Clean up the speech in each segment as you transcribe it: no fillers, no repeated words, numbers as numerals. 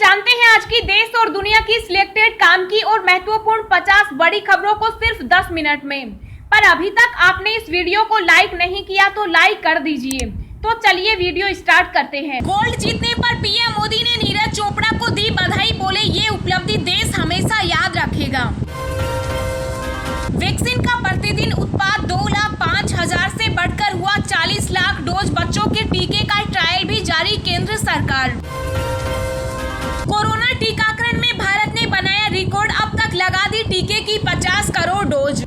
जानते हैं आज की देश और दुनिया की सिलेक्टेड काम की और महत्वपूर्ण 50 बड़ी खबरों को सिर्फ 10 मिनट में। पर अभी तक आपने इस वीडियो को लाइक नहीं किया तो लाइक कर दीजिए। तो चलिए वीडियो स्टार्ट करते हैं। गोल्ड जीतने पर पीएम मोदी ने नीरज चोपड़ा को दी बधाई, बोले ये उपलब्धि देश हमेशा याद रखेगा। वैक्सीन का प्रतिदिन उत्पाद 2,05,000 से बढ़कर हुआ 40 लाख डोज। बच्चों के टीके का ट्रायल भी जारी, केंद्र सरकार। कोरोना टीकाकरण में भारत ने बनाया रिकॉर्ड, अब तक लगा दी टीके की 50 करोड़ डोज।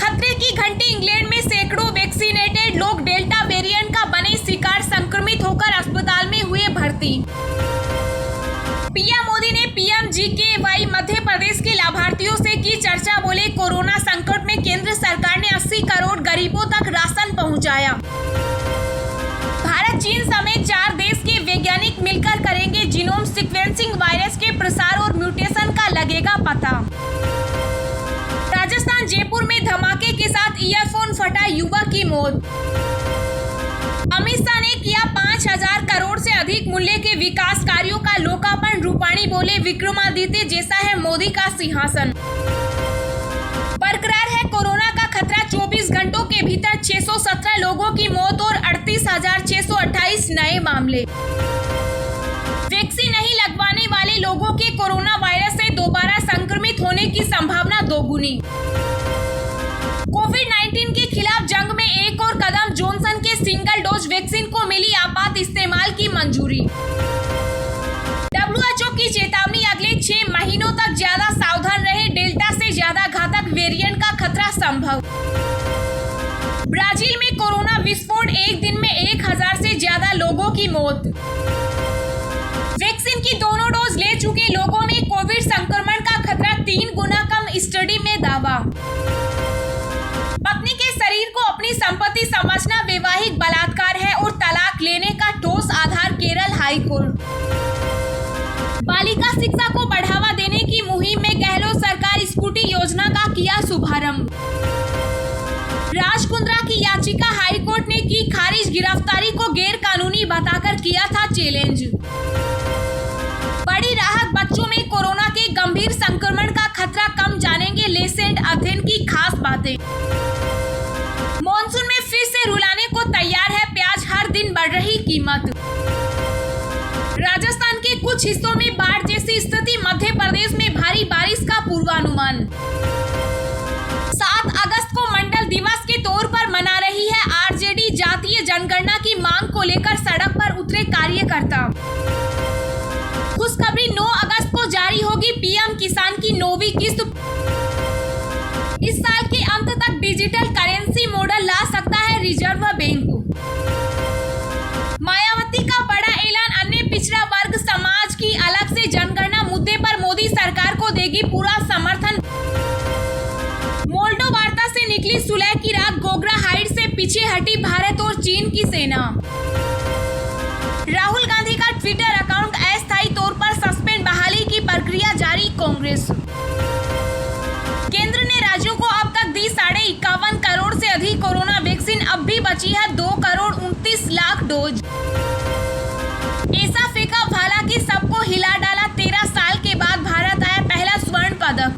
खतरे की घंटी, इंग्लैंड में सैकड़ों वैक्सीनेटेड लोग डेल्टा वेरिएंट का बने शिकार, संक्रमित होकर अस्पताल में हुए भर्ती। पीएम मोदी ने PMGKY मध्य प्रदेश के लाभार्थियों से की चर्चा, बोले कोरोना संकट में केंद्र सरकार ने 80 करोड़ गरीबों तक राशन पहुंचाया। भारत, चीन समेत 4 देश के वैज्ञानिक मिलकर करेंगे जीनोम सीक्वेंसिंग, वायरस के प्रसार और म्यूटेशन का लगेगा पता। राजस्थान, जयपुर में धमाके के साथ ईयरफोन फटा, युवक की मौत। अमित शाह ने किया 5,000 करोड़ से अधिक मूल्य के विकास कार्यों का लोकार्पण, रूपाणी बोले विक्रमादित्य जैसा है मोदी का सिंहासन। बरकरार है कोरोना का खतरा, 24 घंटों के भीतर 617 लोगों की मौत और 38,628 नए मामले। वैक्सीन नहीं लगवाने वाले लोगों के कोरोना वायरस से दोबारा संक्रमित होने की संभावना दोगुनी। कोविड-19 के खिलाफ जंग में एक और कदम, जॉनसन के सिंगल डोज वैक्सीन को मिली आपात इस्तेमाल की मंजूरी। WHO की चेतावनी, अगले 6 महीनों तक ज्यादा सावधान रहे, डेल्टा से ज्यादा घातक वेरिएंट का खतरा संभव। ब्राजील में कोरोना विस्फोट, एक दिन में 1,000 से ज्यादा लोगों की मौत। वैक्सीन की दोनों डोज ले चुके लोगों में कोविड संक्रमण का खतरा 3 गुना कम, स्टडी में दावा। पत्नी के शरीर को अपनी संपत्ति समझना वैवाहिक बलात्कार है और तलाक लेने का ठोस आधार, केरल हाईकोर्ट। बालिका शिक्षा को बढ़ावा देने की मुहिम में गहलोत सरकार स्कूटी योजना का किया शुभारंभ। राज कुंद्रा की याचिका हाईकोर्ट ने की खारिज, गिरफ्तारी को गैर कानूनी बताकर किया था चैलेंज। बड़ी राहत, बच्चों में कोरोना के गंभीर संक्रमण का खतरा कम, जानेंगे लेसेंट अध्ययन की खास बातें। मॉनसून में फिर से रुलाने को तैयार है प्याज, हर दिन बढ़ रही कीमत। राजस्थान के कुछ हिस्सों में बाढ़ जैसी स्थिति, मध्य प्रदेश में भारी बारिश का पूर्वानुमान। 7 अगस्त को मंडल दिवस के तौर पर मना रही है RJD, जातीय जनगणना की मांग को लेकर सड़क पर उतरे कार्यकर्ता। खुशखबरी, 9 अगस्त को जारी होगी PM किसान की 9वीं किस्त। इस साल के अंत तक डिजिटल करेंसी मॉडल ला सकता है रिजर्व बैंक। मायावती का बड़ा ऐलान, अन्य पिछड़ा वर्ग समाज की अलग से जनगणना मुद्दे पर मोदी सरकार को देगी पूरा समर्थन। मोल्डो वार्ता से निकली सुलह की रात, गोगरा हाइट से पीछे हटी भारत और चीन की सेना। राहुल गांधी का ट्विटर अकाउंट अस्थायी तौर पर सस्पेंड, बहाली की प्रक्रिया जारी, कांग्रेस। केंद्र ने राज्यों को अब तक दी 51.5 करोड़ से अधिक कोरोना वैक्सीन, अब भी बची है 2 करोड़ 29 लाख डोज। ऐसा फेंका भाला कि सबको हिला डाला, 13 साल के बाद भारत आया पहला स्वर्ण पदक।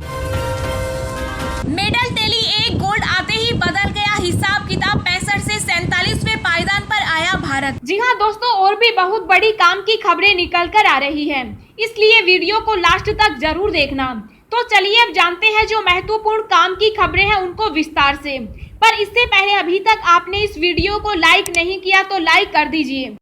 मेडल टैली, 1 गोल्ड आते ही बदल गया हिसाब किताब, 65 से 47वें पायदान पर आया भारत। जी हाँ दोस्तों, और भी बहुत बड़ी काम की खबरें निकल कर आ रही हैं, इसलिए वीडियो को लास्ट तक जरूर देखना। तो चलिए अब जानते हैं जो महत्वपूर्ण काम की खबरें हैं उनको विस्तार से। पर इससे पहले अभी तक आपने इस वीडियो को लाइक नहीं किया तो लाइक कर दीजिए।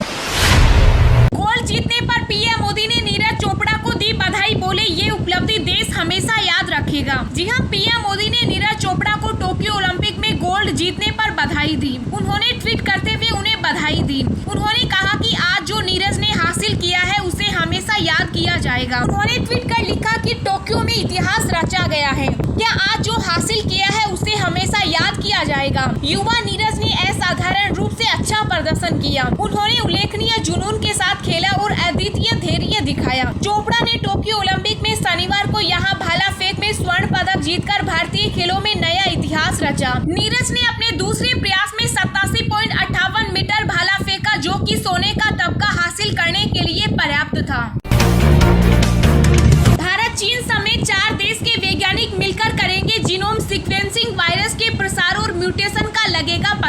गोल्ड जीतने पर पीएम मोदी ने नीरज चोपड़ा को दी बधाई, बोले ये उपलब्धि देश हमेशा याद रखेगा। जी हां, पीएम मोदी ने नीरज चोपड़ा को टोक्यो ओलंपिक में गोल्ड जीतने पर बधाई दी। उन्होंने ट्वीट करते हुए उन्हें बधाई दी। उन्होंने कहा कि आज जो नीरज ने हासिल किया है उसे हमेशा याद किया जाएगा। उन्होंने ट्वीट कर लिखा कि टोक्यो में इतिहास रचा गया है, क्या आज जो हासिल किया है उसे हमेशा याद किया जाएगा। युवा नीरज ने असाधारण रूप से अच्छा प्रदर्शन किया। उन्होंने उल्लेखनीय जुनून के साथ खेला और अद्वितीय धैर्य दिखाया। चोपड़ा ने टोक्यो ओलंपिक में शनिवार को यहाँ भाला फेंक में स्वर्ण पदक जीतकर भारतीय खेलों में नया इतिहास रचा। नीरज ने अपने दूसरे प्रयास में 87.58 मीटर भाला फेंका, जो कि सोने का तमगा हासिल करने के लिए पर्याप्त था।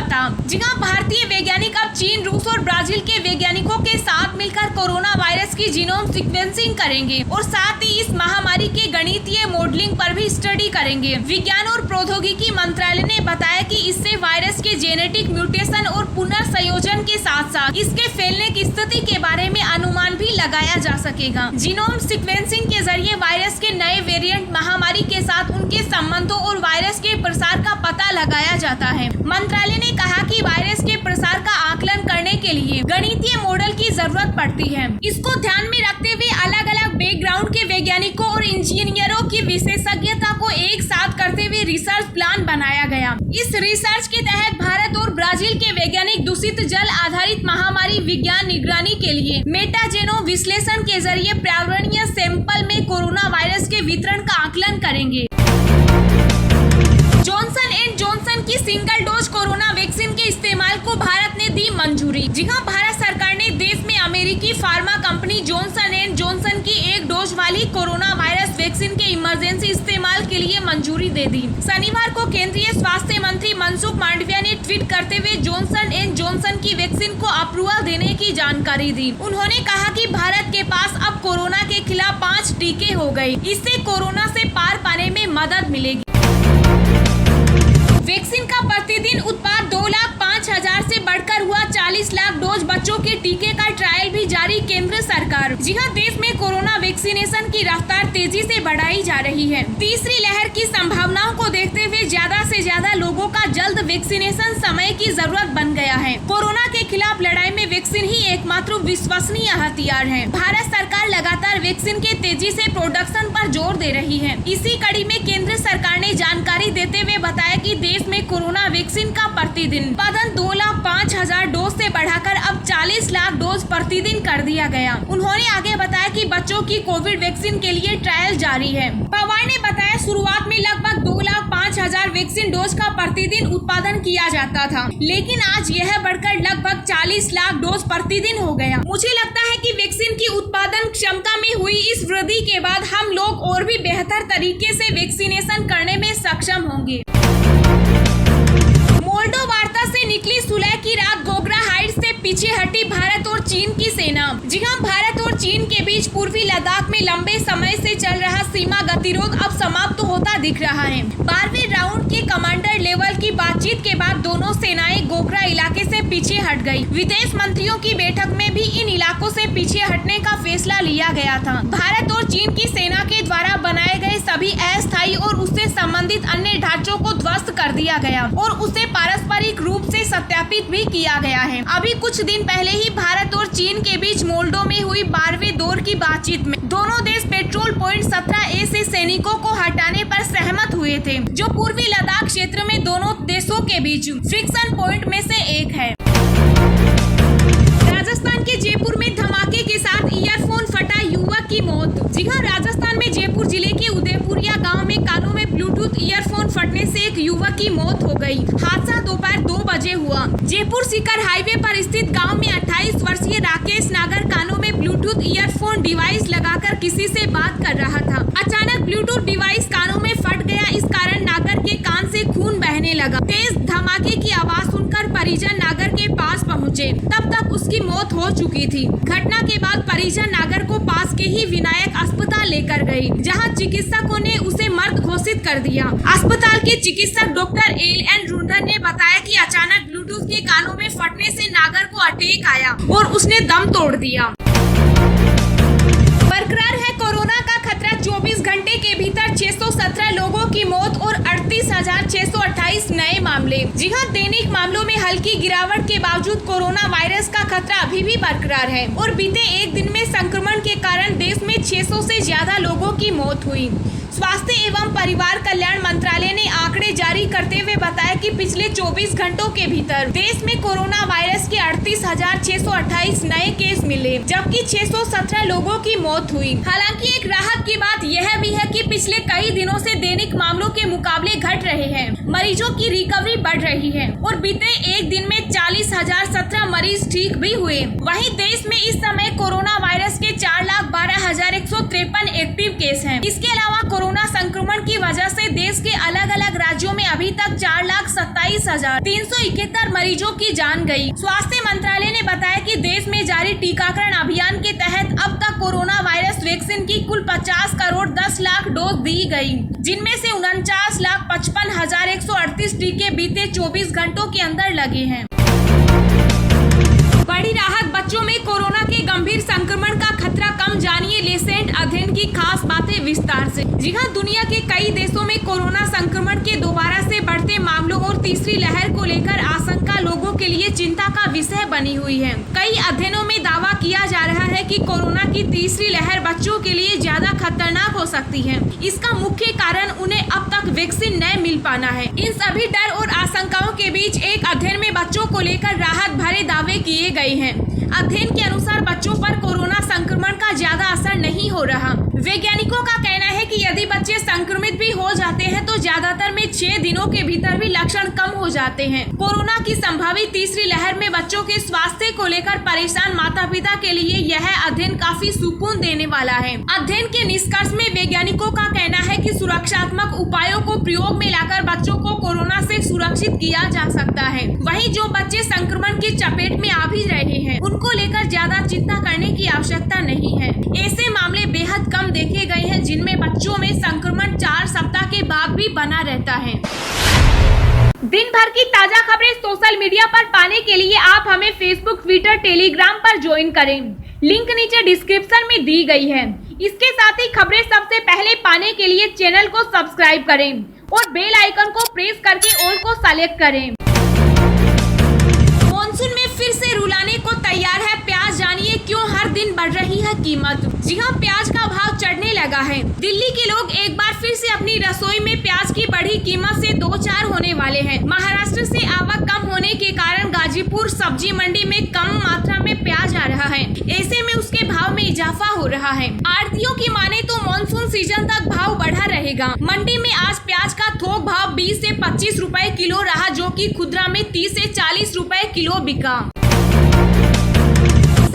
था। जी हाँ, भारतीय वैज्ञानिक अब चीन, रूस और ब्राजील के वैज्ञानिकों के साथ मिलकर कोरोना वायरस की जीनोम सीक्वेंसिंग करेंगे और साथ ही इस महामारी के गणितीय मॉडलिंग पर भी स्टडी करेंगे। विज्ञान और प्रौद्योगिकी मंत्रालय ने बताया कि इससे वायरस के जेनेटिक म्यूटेशन और पुनर्संयोजन के साथ साथ इसके फैलने की स्थिति के बारे में अनुमान भी लगाया जा सकेगा। जीनोम सीक्वेंसिंग के जरिए वायरस के नए वेरिएंट, महामारी के साथ उनके संबंधों और वायरस के प्रसार का पता लगाया जाता है। मंत्रालय ने कहा कि वायरस के प्रसार का आकलन करने के लिए गणितीय मॉडल की जरूरत पड़ती है। इसको ध्यान में रखते हुए अलग अलग बैकग्राउंड के वैज्ञानिकों और इंजीनियरों की विशेषज्ञता को एक साथ करते हुए रिसर्च प्लान बनाया गया। इस रिसर्च के तहत भारत और ब्राजील के वैज्ञानिक दूषित जल आधारित महामारी विज्ञान निगरानी के लिए मेटाजेनोम विश्लेषण के जरिए पर्यावरणीय सैंपल में कोरोना वायरस के वितरण का आकलन करेंगे। जॉनसन एंड जॉनसन की सिंगल डोज कोरोना वैक्सीन के इस्तेमाल को भारत ने दी मंजूरी। जी हां, भारत सरकार ने देश में अमेरिकी pharma company Johnson and Johnson की एक डोज वाली कोरोना वायरस वैक्सीन के इमरजेंसी इस्तेमाल के लिए मंजूरी दे दी। शनिवार को केंद्रीय स्वास्थ्य मंत्री मनसुख मांडविया ने ट्वीट करते हुए जॉनसन एंड जॉनसन की वैक्सीन को अप्रूवल देने की जानकारी दी। उन्होंने कहा कि भारत के पास अब कोरोना के खिलाफ 5 टीके हो गए। इससे कोरोना से पार पाने में मदद मिलेगी। वैक्सीन का प्रतिदिन उत्पाद 2,05,000 से बढ़कर हुआ 40 लाख डोज। बच्चों के टीके का ट्रायल भी जारी, केंद्र सरकार। जी हां, देश में कोरोना वैक्सीनेशन की रफ्तार तेजी से बढ़ाई जा रही है। तीसरी लहर की संभावनाओं को देखते हुए ज्यादा से ज्यादा लोगों का जल्द वैक्सीनेशन समय की जरूरत बन गया है। कोरोना के खिलाफ लड़ाई में वैक्सीन ही एकमात्र विश्वसनीय हथियार है। भारत सरकार लगातार वैक्सीन के तेजी से प्रोडक्शन पर जोर दे रही है। इसी कड़ी में केंद्र सरकार ने जानकारी देते हुए बताया कि देश में कोरोना वैक्सीन का प्रतिदिन उत्पादन 2,05,000 डोज से बढ़ाकर अब 40 लाख डोज प्रतिदिन कर दिया गया। उन्होंने आगे बताया कि बच्चों की कोविड वैक्सीन के लिए ट्रायल जारी है। पवार ने बताया, शुरुआत में लगभग 2,05,000 वैक्सीन डोज का प्रतिदिन उत्पादन किया जाता था, लेकिन आज यह बढ़कर लगभग 40 लाख डोज प्रतिदिन हो गया। मुझे लगता है कि वैक्सीन की उत्पादन क्षमता में हुई इस वृद्धि के बाद हम लोग और भी बेहतर तरीके से वैक्सीनेशन करने में सक्षम होंगे। मोल्डो वार्ता से निकली सुलह की रात, गोगरा हाइट्स से पीछे हटी भारत और चीन की सेना। जी हां, भारत और चीन के बीच पूर्वी लद्दाख में लंबे समय से चल रहा सीमा गतिरोध अब समाप्त होता दिख रहा है। 12वें राउंड के कमांडर लेवल की बातचीत के बाद दोनों सेनाएं गोगरा इलाके से पीछे हट गई। विदेश मंत्रियों की बैठक में भी इन इलाकों से पीछे हटने का फैसला लिया गया था। भारत और चीन की सेना के द्वारा बनाए गए सभी अस्थायी और उससे संबंधित अन्य ढांचों को ध्वस्त कर दिया गया और उसे पारस्परिक रूप से सत्यापित भी किया गया है। अभी कुछ दिन पहले ही भारत और चीन के बीच मोल्डो में हुई 12वें दौर की बातचीत में दोनों देश पेट्रोल पॉइंट 17A से सैनिकों को हटाने पर सहमत हुए थे, जो पूर्वी लद्दाख क्षेत्र में दोनों देशों के बीच फ्रिक्शन पॉइंट में से एक है। राजस्थान के जयपुर में धमाके के साथ ईयरफोन फटा, युवक की मौत। जी हां, राजस्थान में जयपुर जिले के उदयपुरिया गांव में कानों में ब्लूटूथ ईयरफोन फटने से एक युवक की मौत हो गई। हादसा दोपहर 2 बजे हुआ। जयपुर सीकर हाईवे पर स्थित गांव में 28 वर्षीय राकेश नागर कानों में ब्लूटूथ ईयरफोन डिवाइस लगाकर किसी से बात कर रहा था। अचानक ब्लूटूथ डिवाइस कानों में फट गया। इस कारण नागर के कान से खून बहने लगा। तेज धमाके की आवाज सुनकर परिजन नागर के पास पहुंचे। तब तक उसकी मौत हो चुकी थी। घटना के बाद परिजन नागर को पास के ही विनायक अस्पताल लेकर गई, जहां चिकित्सकों ने उसे मृत घोषित कर दिया। अस्पताल के चिकित्सक डॉक्टर LN रुंधर ने बताया कि अचानक ब्लूटूथ के कानों में फटने से नागर को अटैक आया और उसने दम तोड़ दिया। बरकरार है कोरोना का खतरा। 24 घंटे के भीतर 617 लोगों की मौत और 38,628 नए मामले। जी हां, दैनिक मामलों में हल्की गिरावट के बावजूद कोरोना वायरस का खतरा अभी भी बरकरार है और बीते एक दिन में संक्रमण के कारण देश में 600 से ज्यादा लोगों की मौत हुई। स्वास्थ्य एवं परिवार कल्याण मंत्रालय ने आंकड़े जारी करते हुए बताया कि पिछले 24 घंटों के भीतर देश में कोरोना वायरस के 38,628 नए केस मिले, जबकि 617 लोगों की मौत हुई। हालांकि एक राहत की बात यह भी है कि पिछले कई दिनों से दैनिक मामलों के मुकाबले घट रहे हैं, मरीजों की रिकवरी बढ़ रही है और बीते एक दिन में 40,017 मरीज ठीक भी हुए। वहीं देश में इस समय कोरोना वायरस के 4,12,153 एक्टिव केस हैं। इसके अलावा कोरोना संक्रमण की वजह से देश के अलग अलग राज्यों में अभी तक 4,27,000 23,371 मरीजों की जान गई। स्वास्थ्य मंत्रालय ने बताया कि देश में जारी टीकाकरण अभियान के तहत अब तक कोरोना वायरस वैक्सीन की कुल 50 करोड़ 10 लाख डोज दी गई, जिनमें से 49,55,138 टीके बीते 24 घंटों के अंदर लगे हैं। बड़ी राहत, बच्चों में कोरोना के गंभीर संक्रमण का खतरा कम, जानिए लेसेंट अध्ययन की खास बातें विस्तार से। जी हां, दुनिया के कई देशों में कोरोना संक्रमण के दोबारा से बढ़ते मामलों और तीसरी लहर को लेकर आशंका लोगों के लिए चिंता का विषय बनी हुई है। कई अध्ययनों में दावा किया जा रहा है कि कोरोना की तीसरी लहर बच्चों के लिए ज्यादा खतरनाक हो सकती है। इसका मुख्य कारण उन्हें अब तक वैक्सीन न मिल पाना है। इन सभी डर और आशंकाओं के बीच एक अध्ययन में बच्चों को लेकर राहत भरे दावे किए गए हैं। अध्ययन के अनुसार बच्चों पर कोरोना संक्रमण का ज्यादा असर नहीं हो रहा। वैज्ञानिकों का कहना है कि यदि बच्चे संक्रमित भी हो जाते हैं तो ज्यादातर में 6 दिनों के भीतर भी लक्षण कम हो जाते हैं। कोरोना की संभावित तीसरी लहर में बच्चों के स्वास्थ्य को लेकर परेशान माता पिता के लिए यह अध्ययन काफी सुकून देने वाला है। अध्ययन के निष्कर्ष में वैज्ञानिकों का कहना है कि सुरक्षात्मक उपायों को प्रयोग में लाकर बच्चों को कोरोना से सुरक्षित किया जा सकता है। वहीं जो बच्चे संक्रमण की चपेट में आ भी रहे हैं, उनको लेकर ज्यादा चिंता करने की आवश्यकता नहीं है। ऐसे मामले बेहद कम देखे गए हैं जिनमें बच्चों में संक्रमण 4 सप्ताह के बाद भी बना रहता है। दिन भर की ताजा खबरें सोशल मीडिया पर पाने के लिए आप हमें फेसबुक, ट्विटर, टेलीग्राम पर ज्वाइन करें। लिंक नीचे डिस्क्रिप्शन में दी गई है। इसके साथ ही खबरें सबसे पहले पाने के लिए चैनल को सब्सक्राइब करें और बेल आइकन को प्रेस करके ऑल को सेलेक्ट करें। मॉनसून में फिर से रुलाने को तैयार है प्याज, जानिए क्यों हर दिन बढ़ रही है कीमत। जी हां, प्याज का भाव चढ़ने लगा है। दिल्ली के लोग एक बार फिर से अपनी रसोई में प्याज की बढ़ी कीमत से दो चार होने वाले हैं। महाराष्ट्र से आवक कम होने के कारण गाजीपुर सब्जी मंडी में कम मात्रा में प्याज आ रहा है। ऐसे में उसके भाव में इजाफा हो रहा है। आढ़तियों की माने तो मानसून सीजन तक भाव बढ़ा रहेगा। मंडी में आज प्याज का थोक भाव 20 से 25 रुपए किलो रहा, जो कि खुदरा में 30 से 40 रुपए किलो बिका।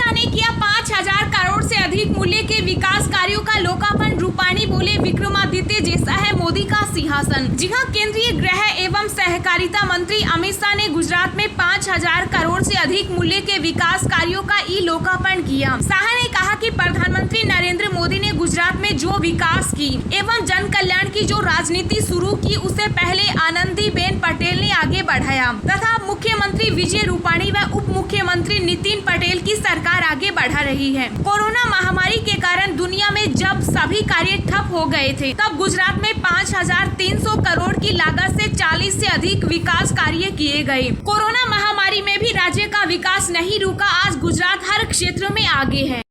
ने किया 5,000 करोड़ से अधिक मूल्य के विकास कार्यों का लोकार्पण, रूपाणी बोले विक्रमादित्य जैसा है मोदी का सिंहासन। जी हां, केंद्रीय गृह एवं सहकारिता मंत्री अमित शाह ने गुजरात में 5,000 करोड़ से अधिक मूल्य के विकास कार्यों का लोकार्पण किया। शाह ने कहा कि प्रधानमंत्री नरेंद्र मोदी ने गुजरात में जो विकास की एवं जन कल्याण की जो राजनीति शुरू की, उसे पहले आनंदीबेन पटेल ने आगे बढ़ाया तथा मुख्यमंत्री विजय रूपाणी व उप मुख्यमंत्री नितिन पटेल की सरकार आगे बढ़ा रही है। कोरोना महामारी के कारण दुनिया में जब सभी कार्य ठप हो गए थे, तब गुजरात में 5,300 करोड़ की लागत से 40 से अधिक विकास कार्य किए गए। कोरोना महामारी में भी राज्य का विकास नहीं रुका। आज गुजरात हर क्षेत्र में आगे है।